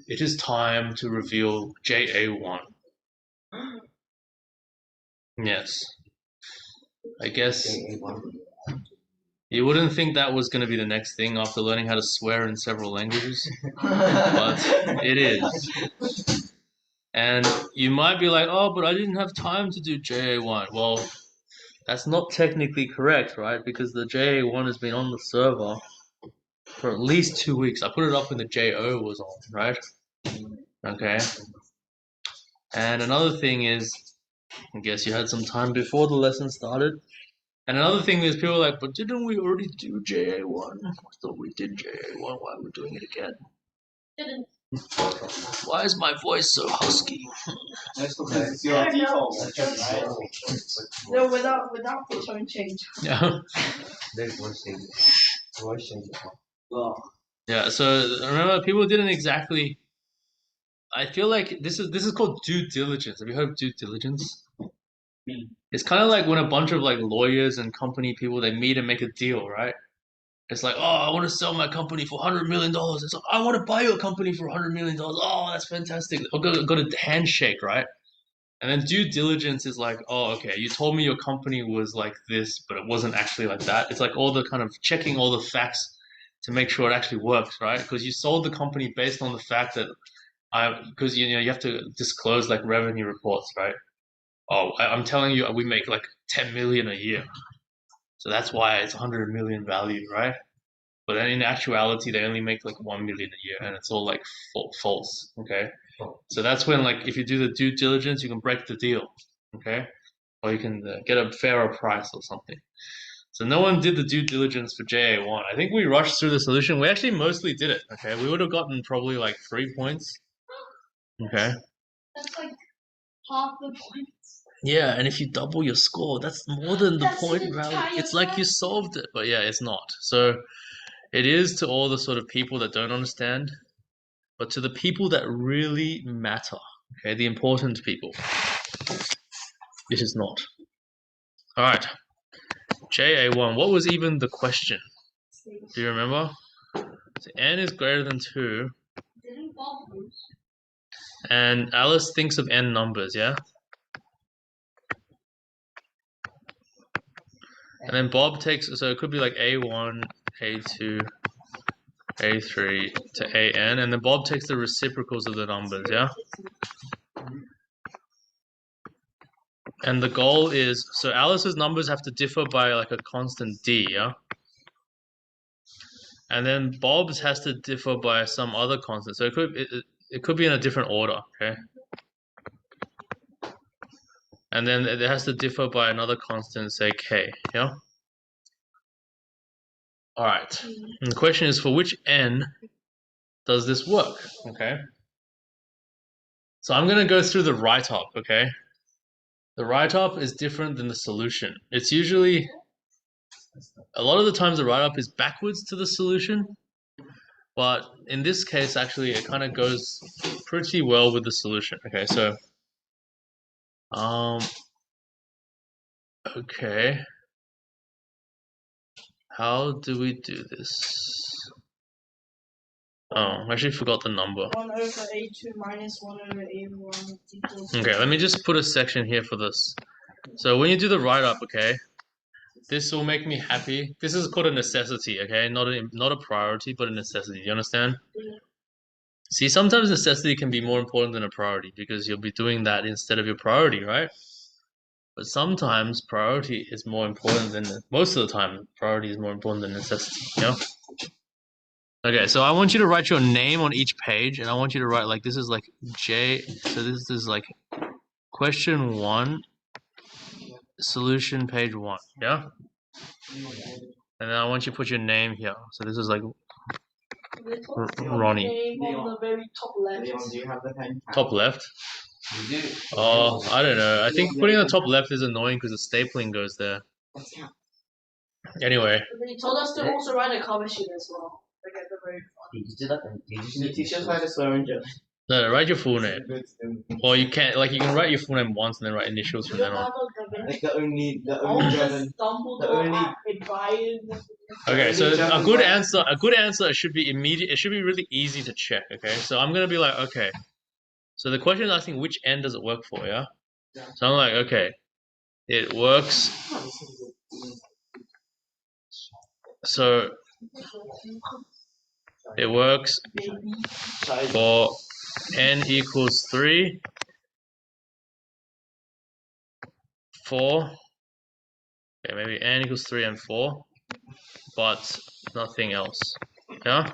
It is time to reveal JA1. Yes. I guess you wouldn't think that was going to be the next thing after learning how to swear in several languages, but it is. And you might be like, oh, but I didn't have time to do JA1. Well, that's not technically correct, right? Because the JA1 has been on the server for at least 2 weeks. I put it up when the JO was on, right? Okay. And another thing is, I guess you had some time before the lesson started. And another thing is people are like, but didn't we already do JA1? I thought we did JA1. Why are we doing it again? Didn't. Why is my voice so husky? That's because it's your default. No, without the tone change. Yeah. There's voice change. Voice change. Yeah. So remember, people didn't exactly. I feel like this is called due diligence. Have you heard of due diligence? It's kind of like when a bunch of like lawyers and company people they meet and make a deal, right? It's like, oh, I want to sell my company for $100 million. It's like, I want to buy your company for $100 million. Oh, that's fantastic. I've got a handshake, right? And then due diligence is like, oh, okay, you told me your company was like this, but it wasn't actually like that. It's like all the kind of checking all the facts to make sure it actually works, right? Because you sold the company based on the fact that because you have to disclose like revenue reports, right? Oh, I'm telling you, we make like 10 million a year, so that's why it's 100 million value, right? But then in actuality, they only make like 1 million a year, and it's all like false. Okay, so that's when like if you do the due diligence, you can break the deal. Okay, or you can get a fairer price or something. So no one did the due diligence for JA1. I think we rushed through the solution. We actually mostly did it. Okay, we would have gotten probably like 3 points. Okay. That's like half the points. Yeah, and if you double your score, that's more than the That's point an value. entire It's like you solved it, but yeah, it's not. So it is to all the sort of people that don't understand, but to the people that really matter, okay, the important people, it is not. All right, JA1. What was even the question? Do you remember? So n is greater than 2, Didn't Bob lose? and Alice thinks of n numbers, yeah? And then Bob takes, so it could be like A1, A2, A3 to AN, and then Bob takes the reciprocals of the numbers, yeah? And the goal is, so Alice's numbers have to differ by like a constant D, yeah? And then Bob's has to differ by some other constant. So it could be in a different order, okay? And then it has to differ by another constant, say K, yeah? All right. And the question is, for which n does this work, okay? So I'm going to go through the write-up, okay? The write-up is different than the solution. It's usually, a lot of the times the write-up is backwards to the solution, but in this case, actually, it kind of goes pretty well with the solution. Okay, so, okay. How do we do this? Oh, I actually forgot the number. 1 over A2 minus 1 over A1 equals... Okay, let me just put a section here for this. So when you do the write-up, okay, this will make me happy. This is called a necessity, okay? Not a priority, but a necessity. You understand? Yeah. See, sometimes necessity can be more important than a priority because you'll be doing that instead of your priority, right? But sometimes priority is more important than, most of the time, priority is more important than necessity, you know? Okay, so I want you to write your name on each page, and I want you to write like, this is like J, so this is like question 1, solution page 1, yeah? And then I want you to put your name here. So this is like Ronnie. Name on the very top left. Leon, do you have the pen? Top left? You do. Oh, I don't know. I think putting on the top left is annoying because the stapling goes there. Anyway. But he told us to also write a cover sheet as well. Like at the very front. Did you do that? Did you teach us how to swear in German? No, write your full name. Or you can't, like, you can write your full name once and then write initials from then on. Like the only I was German. stumbled the only- at a bias. Okay, so a good answer should be immediate. It should be really easy to check. Okay, so I'm gonna be like, okay. So the question is asking which end does it work for? Yeah. So I'm like, okay, it works. So it works for n equals 3, 4. Okay, maybe n equals 3 and 4, but nothing else. Yeah.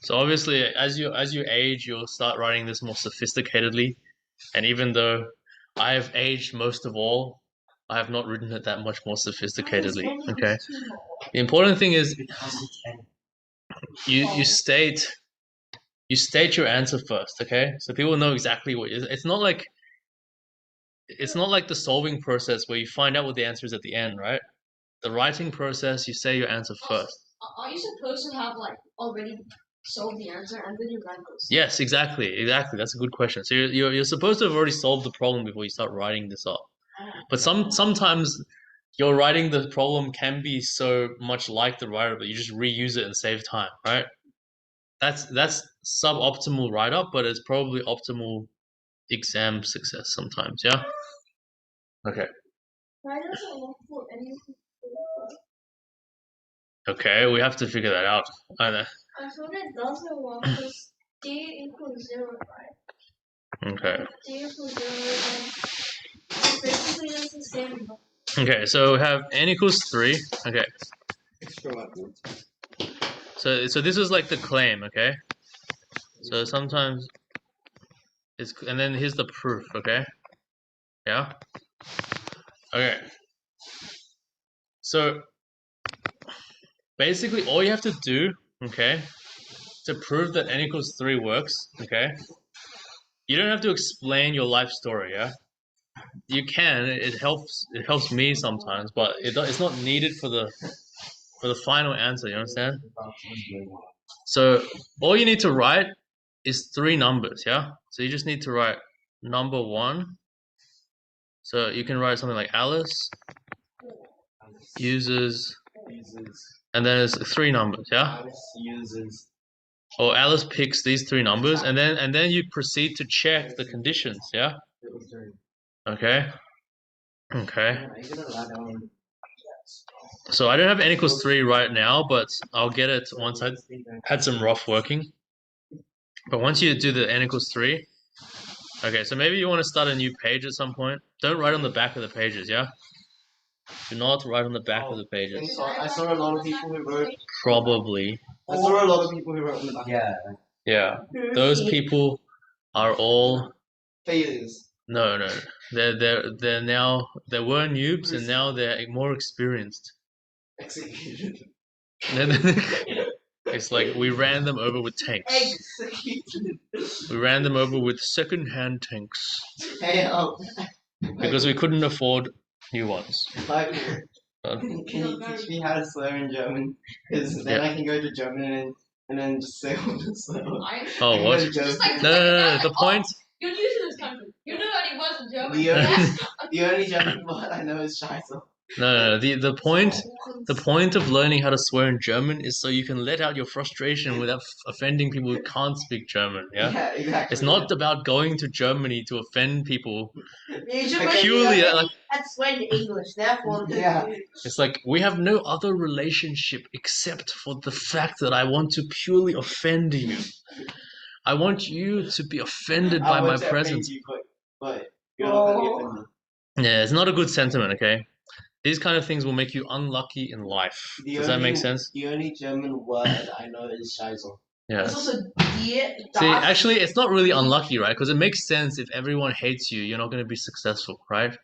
So obviously, as you age, you'll start writing this more sophisticatedly. And even though I have aged most of all, I have not written it that much more sophisticatedly. Okay. The important thing is you state your answer first. Okay, so people know exactly what it's not like the solving process where you find out what the answer is at the end, right? The writing process, you say your answer first. Are you supposed to have like already solved the answer and then you write those? Yes, exactly. That's a good question. So you're supposed to have already solved the problem before you start writing this up. But sometimes your writing the problem can be so much like the writer, but you just reuse it and save time, right? That's suboptimal write up, but it's probably optimal exam success sometimes. Yeah. Okay. Why doesn't work for any? Okay, we have to figure that out. I thought it doesn't work because d equals 0, right? Okay. D equals 0, basically it's the same. Okay, so we have n equals 3. Okay. So this is like the claim, okay? So sometimes it's and then here's the proof, okay? Yeah? Okay. So basically all you have to do, okay, to prove that n equals 3 works, okay? You don't have to explain your life story, yeah? You can, it helps me sometimes, but it's not needed for the final answer, you understand? So all you need to write is 3 numbers, yeah? So you just need to write number 1. So you can write something like Alice uses, and then it's 3 numbers, yeah? Or Alice picks these 3 numbers, and then you proceed to check the conditions, yeah? Okay. Okay. So I don't have n equals 3 right now, but I'll get it once I had some rough working. But once you do the n equals 3, okay, so maybe you want to start a new page at some point. Don't write on the back of the pages, yeah? Do not write on the back of the pages. I saw a lot of people who wrote. Probably. I saw a lot of people who wrote on the back. Yeah. Yeah. Those people are all Failures. no. They're now they were noobs and now they're more experienced. Executed. It's like we ran them over with tanks. Executed. We ran them over with second-hand tanks Hey, because we couldn't afford new ones. Can you teach me how to swear in German? Because then I can go to German and then just say all the swear. Oh, what? Just like No. The point. You're new to this country. You know that he wasn't German. The only German word I know is Scheiße. No. The point of learning how to swear in German is so you can let out your frustration without offending people who can't speak German. Yeah. Yeah, exactly. It's not about going to Germany to offend people. Purely like that's swear in English. Therefore, yeah. It's like we have no other relationship except for the fact that I want to purely offend you. I want you to be offended by my presence. But you're not going to be offended. Yeah, it's not a good sentiment, okay? These kind of things will make you unlucky in life. Does that make sense? The only German word I know is Scheiße. Yeah. See, actually, it's not really unlucky, right? Because it makes sense if everyone hates you, you're not going to be successful, right?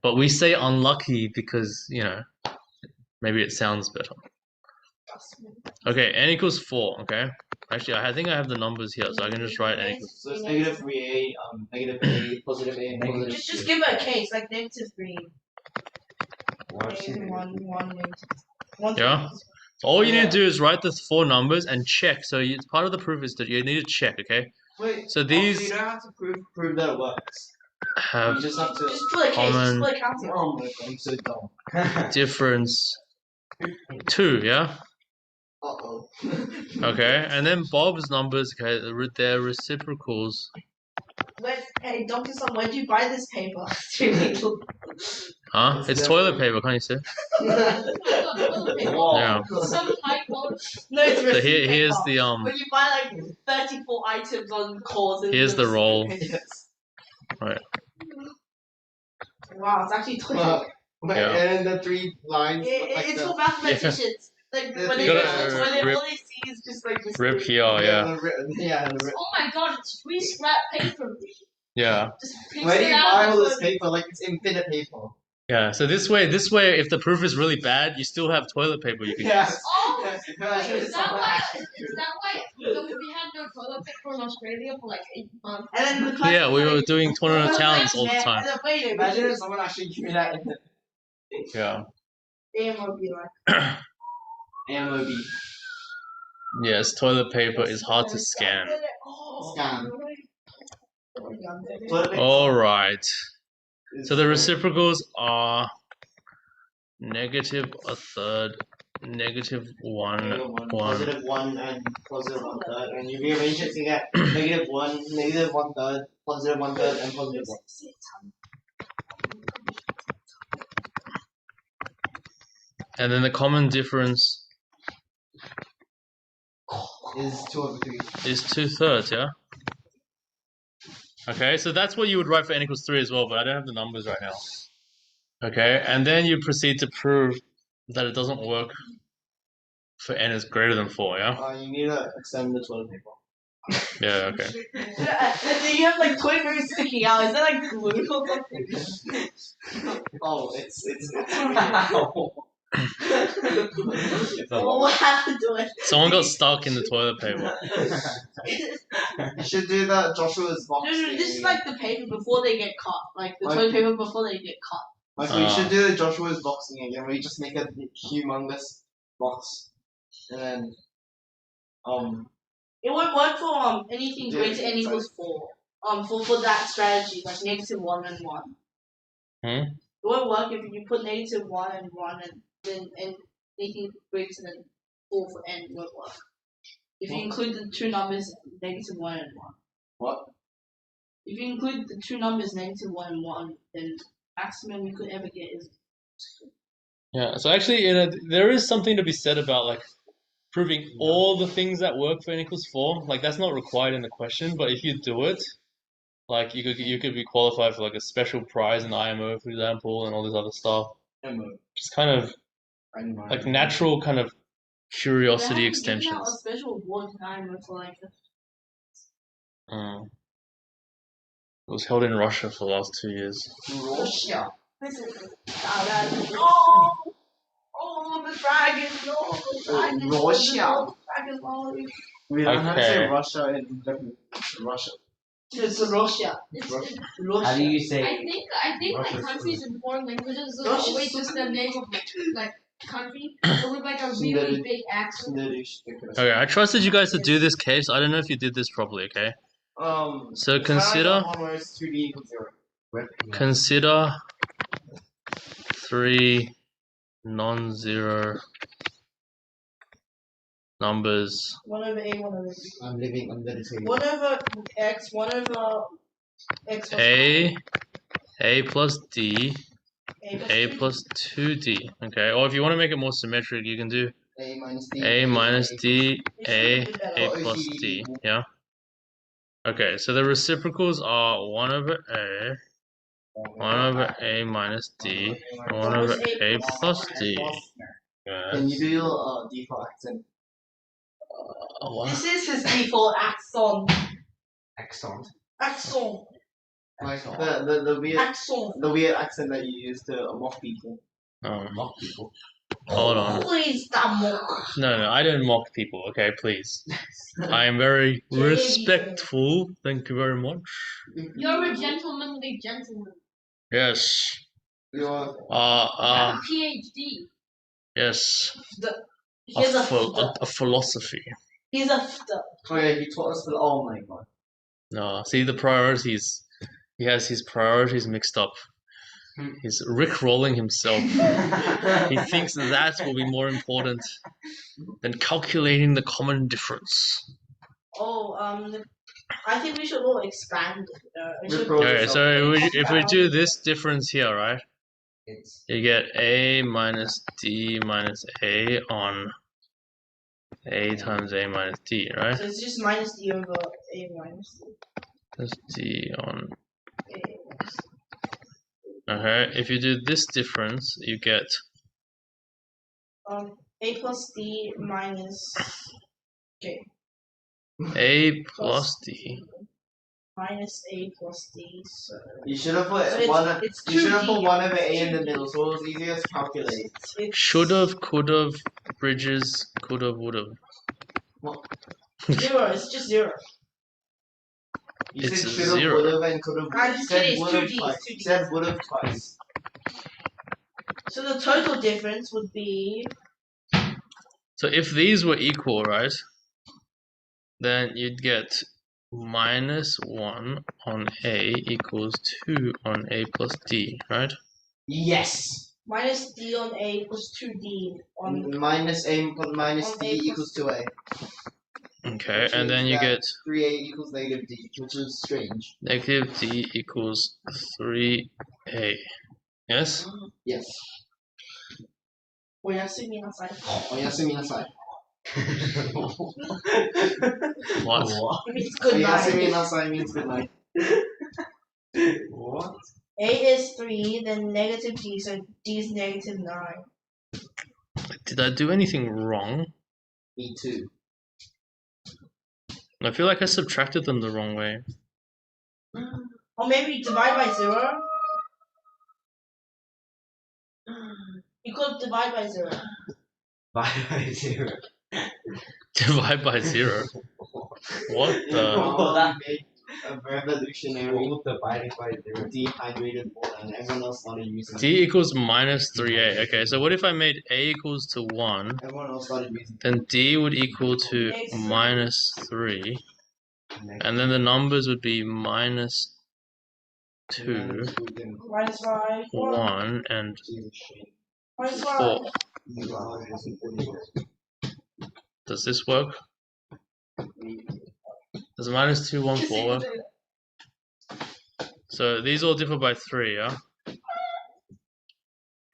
But we say unlucky because, maybe it sounds better. Okay, n equals 4, okay? Actually, I think I have the numbers here, so I can just write n equals. So it's negative 3a, negative a, positive a, negative. Just give it a case, like negative 3. Yeah? So all you need to do is write the 4 numbers and check. So part of the proof is that you need to check, okay? Wait, so these you don't have to prove that it works. have You just have to just put a case, just put a counting. Oh my god, I'm so dumb. difference 2, yeah? Uh-oh. Okay, and then Bob's numbers, okay, they're reciprocals. Hey, Dr. Son, where'd you buy this paper? It's really cool. Huh? It's toilet paper, can't you see? Yeah. Some high quality. No, it's So receipt here's paper. the When you buy like 34 items on calls. here's the roll. Yes. Right. Wow, it's actually toilet Well, paper. Yeah. And then the 3 lines. Like It's the, for mathematicians. Like The when they thing go is, to the toilet, rip- all they see is just like this. Rip thing. here, yeah. the Oh my god, it's free scrap paper. Yeah. Just paste Where do it you out buy of all the this toilet. paper? Like it's infinite paper. Yeah. So this way, if the proof is really bad, you still have toilet paper you can use. Yes. Oh, Yes. wait, is that why? Actually Is that why? So we had no toilet paper in Australia for like 8 months. And then the Yeah, we were doing Oh, tournament towns all the time. And then wait a Imagine minute. if someone actually gave me that in the Yeah. AMO be like. AMOB. Yes, toilet paper is hard to scan. Scam. All right. So the reciprocals are negative a third, negative 1, 1. Positive 1 and positive 1/3, and you rearrange it to get negative 1, negative 1/3, positive 1/3, and positive 1. And then the common difference Is 2/3. is 2/3, yeah? Okay, so that's what you would write for n equals 3 as well, but I don't have the numbers right now. Okay, and then you proceed to prove that it doesn't work for n is greater than 4, yeah? You need to extend the toilet paper. Yeah, okay. Do you have like toilet paper sticking out? Is that like glue or something? Oh, it's Well, what happened to it? Someone got stuck in the toilet paper. You should do the Joshua's box. No, this is like the paper before they get cut. Like the toilet paper before they get cut. Like we should do the Joshua's boxing again. We just make a humongous box, and then It won't work for anything Yeah, greater n equals 4. For that strategy, like negative 1 and 1. Hmm? It won't work if you put negative 1 and 1 and then anything greater than 4 for n won't work. If you include the two numbers negative 1 and 1. What? If you include the two numbers negative 1 and 1, then maximum you could ever get is. Yeah, so actually, there is something to be said about like proving all the things that work for n equals 4. Like that's not required in the question, but if you do it, like you could be qualified for like a special prize in the IMO, for example, and all this other stuff. Just kind of like natural kind of curiosity Given out a extensions. special award time for like. It was held in Russia for the last 2 years. Russia. Oh, the dragon! No, the dragon! Russia. Dragon Lolly. We don't have to say Okay. Russia in Russia. It's Russia. Russia. How do you say? I think like Russia's countries in foreign languages are Russia's always just the name of like country, but with like a really big accent. Okay, I trusted you guys to do this case. I don't know if you did this properly, okay? So consider 3 non-zero numbers 1 over A, 1 over B. I'm living under the table. 1 over X, 1 over X plus A plus D, A A plus 2D. Okay, or if you want to make it more symmetric, you can do A minus D. A minus D, A A. plus D. Yeah? Okay, so the reciprocals are 1 over A, 1 over A minus D, 1 over A plus D. Can you do your default accent? What? This is his default accent. Accent. Accent. Like the weird Accent. accent that you use to mock people. Mock people. Hold on. Please stop mock. No, I don't mock people, okay, please. I am very respectful. Thank you very much. You're a gentlemanly gentleman. Yes. You're You have a PhD. Yes. He's a philosophy. He's a oh yeah, you taught us. Oh my god. No, see the priorities. He has his priorities mixed up. He's rickrolling himself. He thinks that will be more important than calculating the common difference. Oh, I think we should all expand. Okay, so if we do this difference here, right? You get A minus D minus A on A times A minus D, right? So it's just minus D over A minus D. That's D on. A minus D. Okay, if you do this difference, you get A plus D minus J. A plus D. Minus A plus D. So you should have put so one. it's You should have 2D. put 1 over A in the middle, so it was easier to calculate. Should've, could've, bridges, could've, would've. Zero. It's just zero. You It's said should have, zero. would have, and could have. I'm just kidding, it's would have 2D, twice. it's 2D. Said would have twice. So the total difference would be. So if these were equal, right? Then you'd get minus 1 on A equals 2 on A plus D, right? Yes. Minus D on A equals 2D on Minus A minus on D A plus- equals 2A. Okay, Which and then means you that get 3A equals negative D, which is strange. negative D equals 3A. Yes? Yes. Oyasumi nasai. Oyasumi nasai. What? It means good Oyasumi night. nasai means good night. What? A is 3, then negative D, so D is negative 9. Did I do anything wrong? Me too. I feel like I subtracted them the wrong way. Or maybe divide by 0. You could divide by 0. By 0. Divide by 0. What the? That made a revolutionary divided by 0 dehydrated water, and everyone else started using D equals minus 3A. Okay, so what if I made A equals to 1? Everyone else started using Then D would equal to minus 3. And then the numbers would be minus 2, Minus 5. 1, and Minus 4. 5. Does this work? Does minus 2, 1, 4 work? So these all differ by 3, yeah?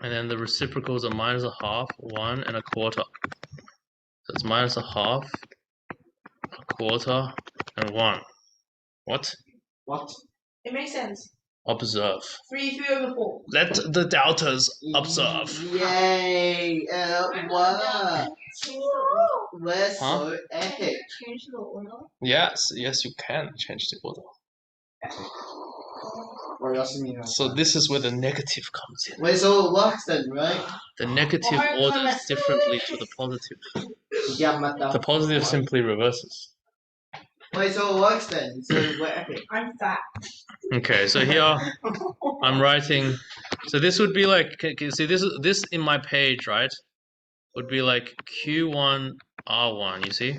And then the reciprocals are minus a half, 1, and a quarter. So it's minus a half, a quarter, and 1. What? What? It makes sense. Observe. 3 over 4. Let the doubters observe. Yay! What? We're so epic. Change the order. Yes, you can change the order. Oyasumi nasai. So this is where the negative comes in. Wait, so it works then, right? The negative orders differently to the positive. Yamata. The positive simply reverses. Wait, so it works then. So we're epic. I'm fat. Okay, so here I'm writing. So this would be like, see this in my page, right? Would be like Q1 R1. You see?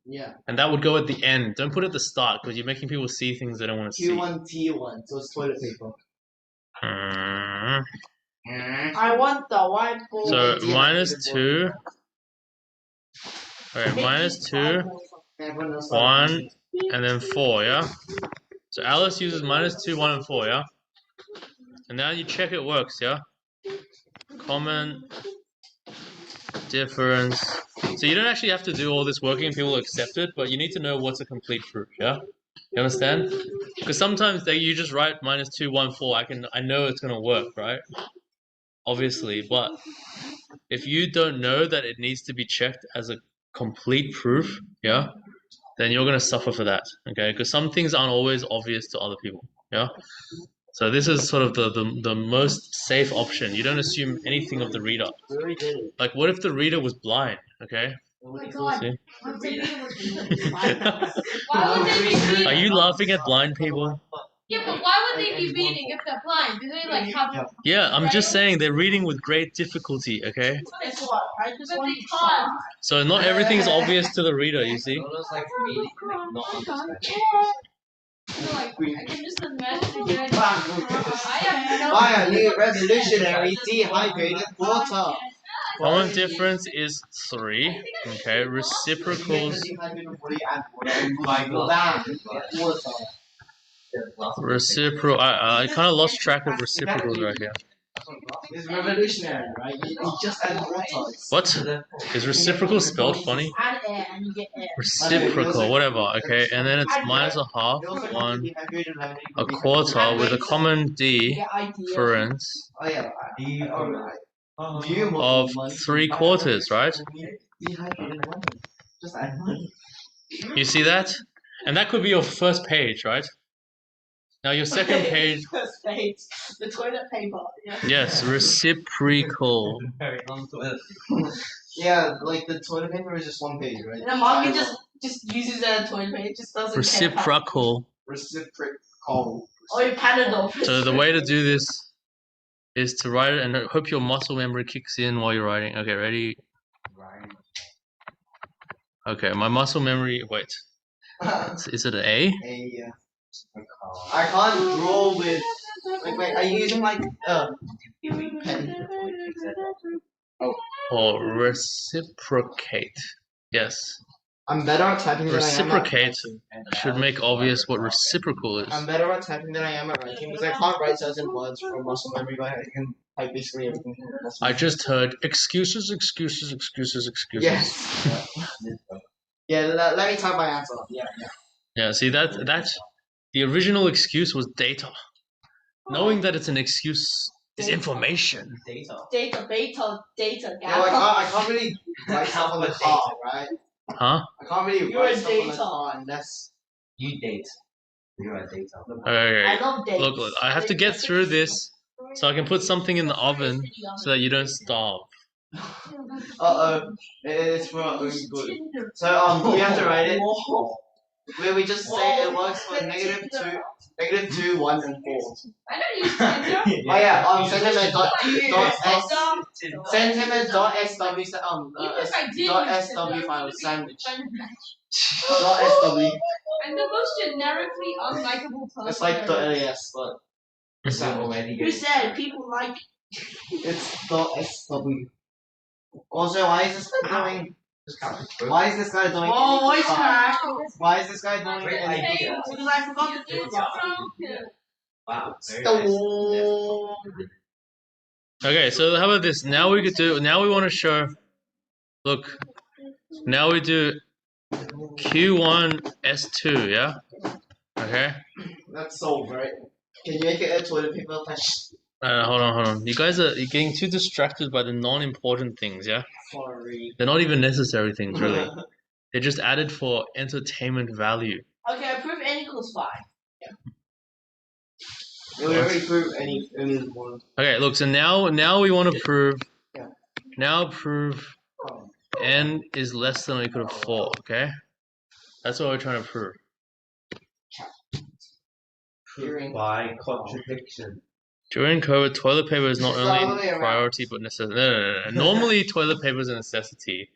Yeah. And that would go at the end. Don't put it at the start because you're making people see things they don't want to see. Q1 T1, so it's toilet paper. I want the whiteboard. So minus 2. Okay, minus 2, Everyone else 1, and then 4, yeah? So Alice uses minus 2, 1, and 4, yeah? And now you check it works, yeah? Common difference. So you don't actually have to do all this working and people will accept it, but you need to know what's a complete proof, yeah? You understand? Because sometimes you just write minus 2, 1, 4. I know it's gonna work, right? Obviously, but if you don't know that it needs to be checked as a complete proof, yeah, then you're gonna suffer for that, okay? Because some things aren't always obvious to other people, yeah. So this is sort of the most safe option. You don't assume anything of the reader. Like, what if the reader was blind? Okay. Oh my god. See? Why would they be reading? Are you laughing at blind people? Yeah, but why would they be reading if they're blind? Do they like have? Yeah, I'm just saying they're reading with great difficulty. Okay. Guess what? I just But want they to can't. So not everything is obvious to the reader. You see. I can just imagine that. Buy a new revolutionary dehydrated water. Common difference is 3. Okay, reciprocals. I kind of lost track of reciprocals right here. It's revolutionary, right? You just add water. What? Is reciprocal spelled funny? Add air and you get air. Reciprocal, whatever. Okay, and then it's minus a half, 1, a quarter with a common difference Oh yeah. of 3/4, right? Just add money. You see that? And that could be your first page, right? Now your second page. First page. The toilet paper. Yeah. Yes, reciprocal. Yeah, like the toilet paper is just one page, right? And the mommy just uses a toilet paper. It just doesn't Reciprocal. Reciprocal. Oh, you Panadol. So the way to do this is to write it, and I hope your muscle memory kicks in while you're writing. Okay, ready? Okay, my muscle memory. Wait, is it an A? Yeah. I can't draw with. Wait, are you using like pen? Or reciprocate. Yes. I'm better at typing than I am at Reciprocate writing. should make obvious what reciprocal is. I'm better at typing than I am at writing because I can't write certain words from muscle memory, but I can type basically everything from muscle I memory. just heard excuses, excuses, excuses, excuses. Yes. Yeah, let me type my answer. Yeah. Yeah, see that's the original excuse was data. Knowing that it's an excuse is information. Data. Data, beta, data, No, I can't really write stuff on the car, right? Huh? I can't really You're write a stuff on the data. car unless you date. You're a data. Okay. I love dates. Look, I have to get through this so I can put something in the oven so that you don't starve. It's for our own good. So we have to write it. Where we just say it works for -2, 1, and 4. I don't use Tinder. Oh yeah, send him a send him a .sw .sw file sandwich. .sw. I'm the most generically unlikable person. It's like .ls, but it's not already. Who said people like It's .sw. Also, why is this guy doing? Why is this guy doing? Oh, voice crack. Why is this guy doing anything? Because I forgot to do that. Wow. Okay, so how about this? Now we want to show. Look, now we do Q1 S2, yeah. Okay. That's solved, right? Can you make it a toilet paper flash? Hold on. You're getting too distracted by the non-important things, yeah? Sorry. They're not even necessary things, really. They're just added for entertainment value. Okay, I prove n equals 5. We already proved any one. Okay, look. So now we want to prove. Yeah. Now prove n is less than or equal to 4. Okay. That's what we're trying to prove. By contradiction. During COVID, toilet paper is not only a priority but necessity. No. Normally, toilet paper is a necessity,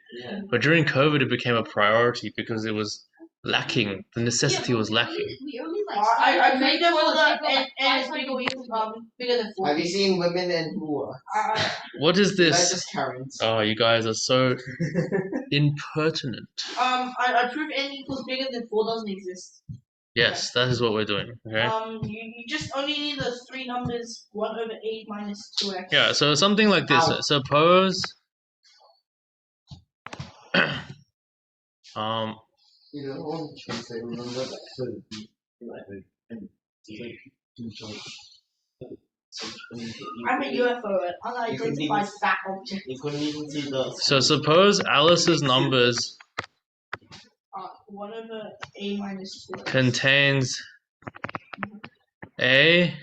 but during COVID, it became a priority because it was lacking. The necessity was lacking. We only I made them for the n is bigger than 4. Have you seen women in pool? What is That's this? just Karens. Oh, you guys are so impertinent. I prove n equals bigger than 4 doesn't exist. Yes, that is what we're doing. Okay. You just only need the 3 numbers 1/8 minus 2x. Yeah. So something like this. Ow. Suppose. You don't want to remember I'm a UFO. Unidentified fat object. You couldn't even see the. So suppose Alice's numbers 1/a minus 2x. contains A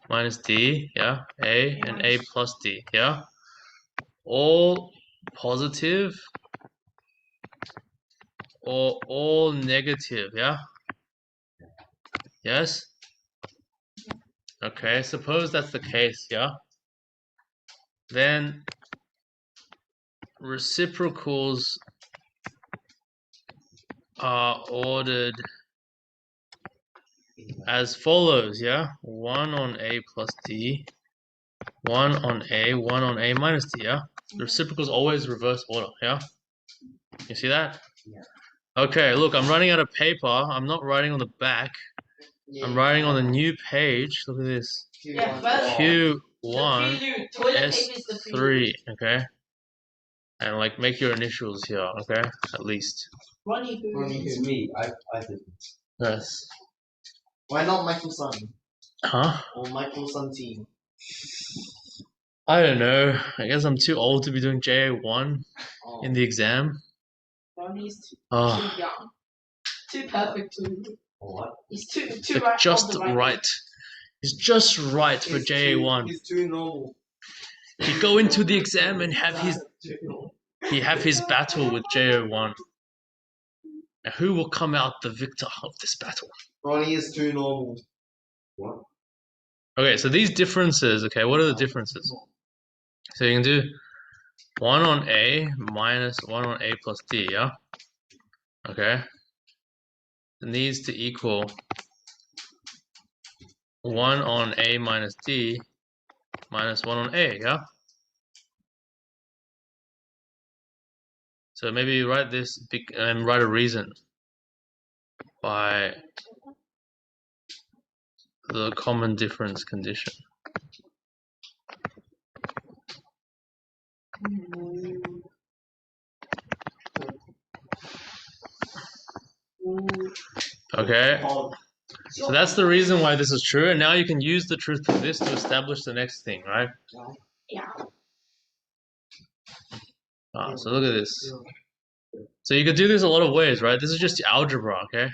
minus D, yeah, A and A plus D, yeah, all positive or all negative, yeah. Yes. Okay. Suppose that's the case, yeah. Then reciprocals are ordered as follows, yeah? 1 on A plus D, 1 on A, 1 on A minus D, yeah? The reciprocal is always reverse order, yeah? You see that? Yeah. Okay, look, I'm running out of paper. I'm not writing on the back. Yeah, I'm writing on the new page. Look at this. Yeah, first Q1 toilet paper is the S3, okay? And like make your initials here, okay? At least. Ronnie who? It's me. I did. Yes. Why not Michael Sun Huh? or Michael Sun team? I don't know. I guess I'm too old to be doing JA1 Oh. in the exam. Ronnie's too Oh, young. Too perfect to. What? He's too like right. just of the right. He's just right for He's JA1. He's too normal. He go into the exam and have his battle with JO1. And who will come out the victor of this battle? Ronnie is too normal. What? Okay, so these differences, okay, what are the differences? So you can do 1 on A minus 1 on A plus D, yeah? Okay. It needs to equal 1 on A minus D minus 1 on A, yeah? So maybe you write this and write a reason by the common difference condition. Okay, so that's the reason why this is true, and now you can use the truth of this to establish the next thing, right? Yeah. So look at this. So you could do this a lot of ways, right? This is just algebra, okay?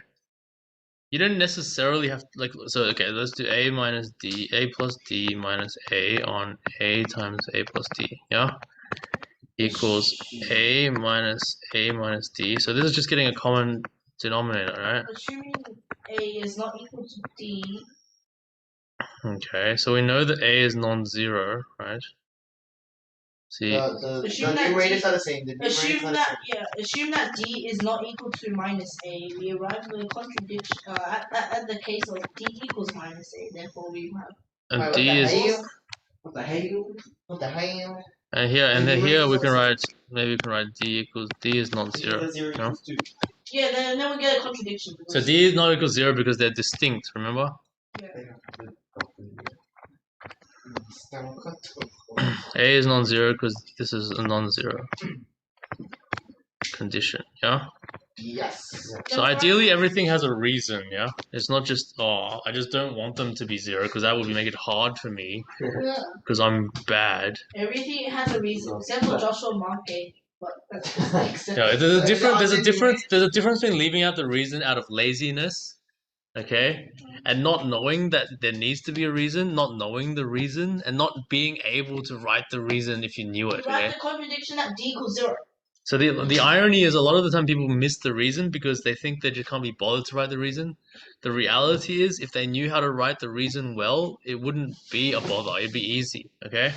You don't necessarily have to, like, so okay, let's do A minus D, A plus D minus A on A times A plus D, yeah? Equals A minus D. So this is just getting a common denominator, right? Assuming A is not equal to D. Okay, so we know that A is non-zero, right? See, Assume the that numerators D- are the same. The numerators Assume are the that same. assume that D is not equal to minus A. We arrive at a contradiction at the case of D equals minus A. Therefore, we have and Wait, D is, What the hell? What the hell? and here, and then here we can write, maybe we can write D equals, D is not zero, Zero no? equals 2. yeah. Then we get a contradiction. So D is not equal to zero because they're distinct, remember? A is non-zero because this is a non-zero condition, yeah? Yes. So ideally everything has a reason, yeah? It's not just, oh, I just don't want them to be zero because that would make it hard for me because I'm bad. Everything has a reason, except for Joshua Markey. But that's just the exception. No, there's a difference between leaving out the reason out of laziness, okay? And not knowing that there needs to be a reason, not knowing the reason, and not being able to write the reason if you knew it, You write okay? the contradiction that D equals 0. So the irony is a lot of the time people miss the reason because they think they just can't be bothered to write the reason. The reality is if they knew how to write the reason well, it wouldn't be a bother. It'd be easy, okay?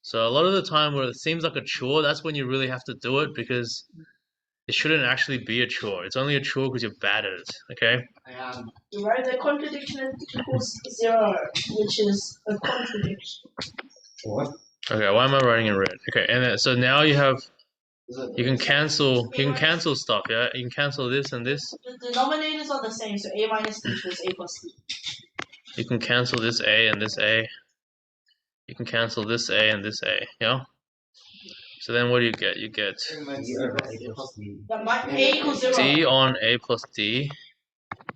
So a lot of the time where it seems like a chore, that's when you really have to do it because it shouldn't actually be a chore. It's only a chore because you're bad at it, okay? You write the contradiction that D equals 0, which is a contradiction. What? Okay, why am I writing in red? Okay, and then, so now you have you can cancel stuff, yeah? You can cancel this and this. The denominators are the same, so A minus D equals A plus D. You can cancel this A and this A. You can cancel this A and this A, yeah? So then what do you get? You get That might A equals 0. D on A plus D.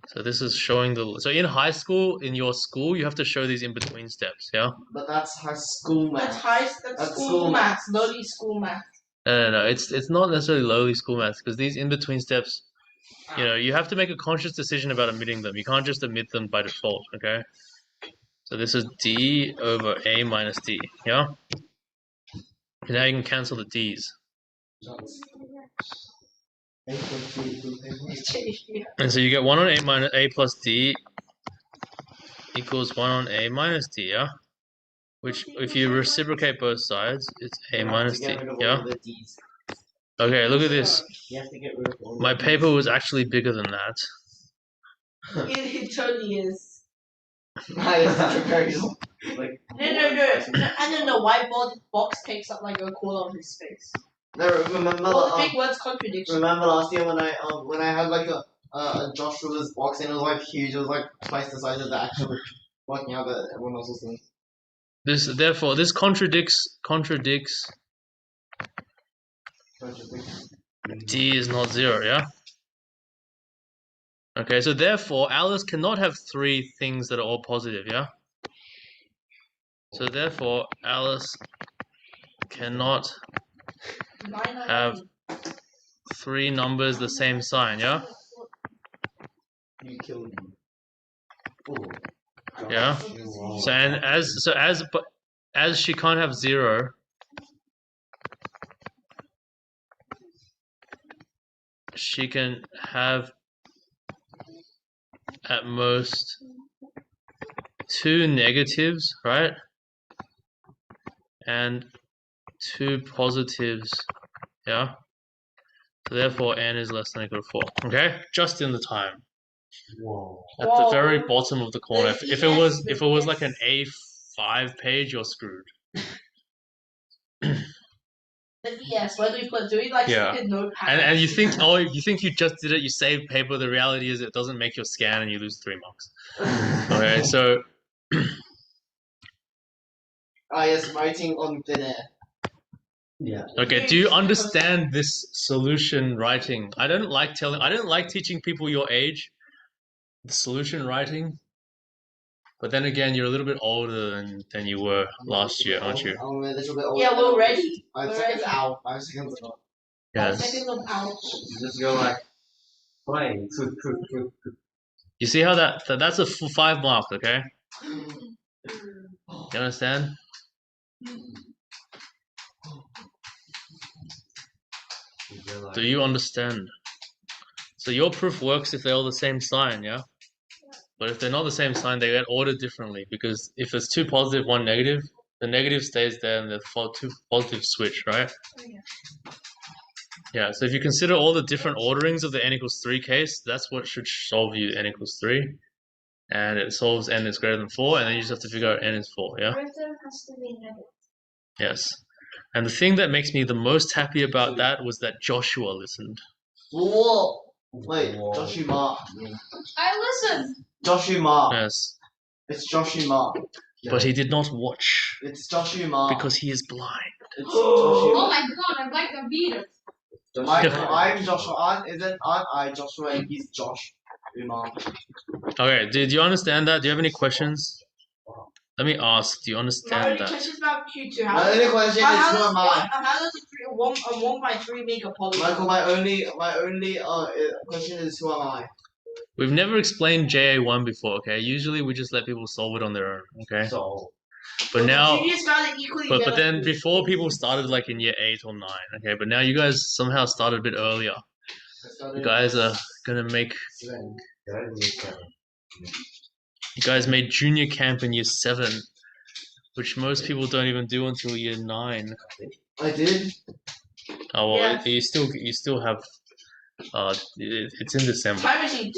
So this is showing the... So in high school, in your school, you have to show these in-between steps, yeah? But that's high school math. That's school math, lowly school math. No. It's not necessarily lowly school math because these in-between steps, you know, you have to make a conscious decision about omitting them. You can't just omit them by default, okay? So this is D over A minus D, yeah? And now you can cancel the D's. And so you get 1 on A minus A plus D equals 1 on A minus D, yeah? Which, if you reciprocate both sides, it's A minus D, yeah? Okay, look at this. My paper was actually bigger than that. It totally is. Nice, very like. No. And then the whiteboard box takes up like a quarter of his space. No, remember. All the big words contradiction. Remember last year when I had like a Joshua's box and it was like huge. It was like twice the size of the actual working out that everyone else was doing. This contradicts. D is not 0, yeah? Okay, so therefore Alice cannot have 3 things that are all positive, yeah? So therefore Alice cannot have 3 numbers the same sign, yeah? You killed me. Yeah. So and as she can't have 0, she can have at most 2 negatives, right? And 2 positives, yeah? So therefore n is less than or equal to 4. Okay? Just in the time. Whoa. At the very bottom of the corner. If it was like an A5 page, you're screwed. Yes, where do we put? Do we like Yeah. stick a notepad? And you think you just did it, you saved paper. The reality is it doesn't make your scan and you lose 3 marks. Okay, so yes, writing on thin air. Yeah. okay, do you understand this solution writing? I don't like teaching people your age the solution writing. But then again, you're a little bit older than you were last year, aren't you? I'm a little bit older. Yeah, we're ready. 5 seconds out. 5 seconds out. 5 Yes. seconds of ouch. You just go like, play. You see how that's a full 5 mark, okay? You understand? Do you understand? So your proof works if they're all the same sign, yeah? But if they're not the same sign, they get ordered differently because if it's 2 positive, 1 negative, the negative stays there and the 2 positive switch, right? Yeah, so if you consider all the different orderings of the n equals 3 case, that's what should solve you n equals 3. And it solves n is greater than 4, and then you just have to figure out n is 4, yeah? Everything has to be negative. Yes. And the thing that makes me the most happy about that was that Joshua listened. Whoa! Wait, Joshua. I listened. Joshua. Yes. It's Joshua. But he did not watch It's Joshua. because he is blind. It's Oh Joshua. my god, I like the beat. I'm Joshua. Aren't I Joshua and he's Josh? Okay, do you understand that? Do you have any questions? Let me ask, do you My understand only that? question is about Q2. My only question is who am I? How does a 1 by 3 make a polygon? Michael, my only question is who am I? We've never explained JA1 before, okay? Usually we just let people solve it on their own, okay? So, But now, You just found it equally but then before people started like in year 8 or 9, okay? But now you guys somehow started a bit earlier. You guys are gonna make, you guys made junior camp in year 7, which most people don't even do until year 9. I did. Oh well, Yeah. you still have, it's in December. Time machine.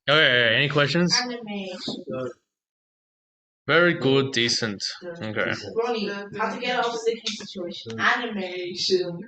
Okay, any questions? Animation. Very good, decent. Okay. Ronnie, how to get out of sticky situation. Animation.